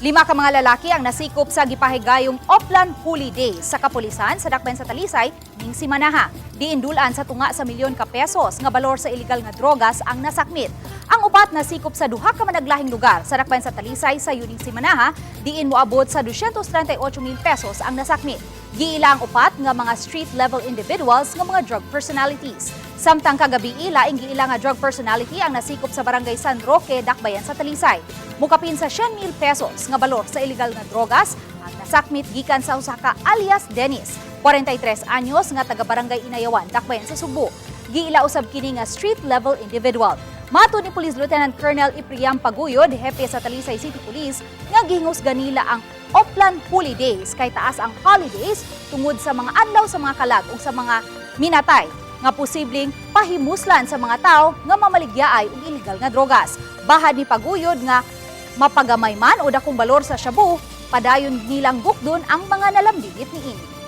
5 ka mga lalaki ang nasikop sa gipahigayong Oplan Holiday sa kapulisan sa dakbayan sa Talisay ning simanaha. Diindulan sa tunga sa milyon ka pesos nga balor sa illegal nga drogas ang nasakmit. Ang upat nasikop sa duha ka managlahing lugar sa dakbayan sa Talisay sa yuning simanaha, diin moabot sa 238,000 pesos ang nasakmit. Giila ang upat nga mga street-level individuals nga mga drug personalities. Samtang kagabi ila giila nga drug personality ang nasikop sa barangay San Roque, dakbayan sa Talisay. Mukapin sa 100,000 pesos nga balor sa illegal nga drogas ang nasakmit gikan sa usa ka alias Dennis, 43 anyos nga taga barangay Inayawan, dakbayan sa Subo. Giila usab kini nga street-level individual. Matud ni Police Lieutenant Colonel Ipriam Paguyod, hepe sa Talisay City Police, nga gihingos ganila ang Oplan Holidays kay taas ang holidays tungod sa mga adlaw sa mga kalag o sa mga minatay nga posibleng pahimuslan sa mga tao nga mamaligyaay og illegal nga drogas. Bahad ni Paguyod nga mapagamay man o dakong balor sa shabu, padayon nilang bukdon ang mga nalambigit niini.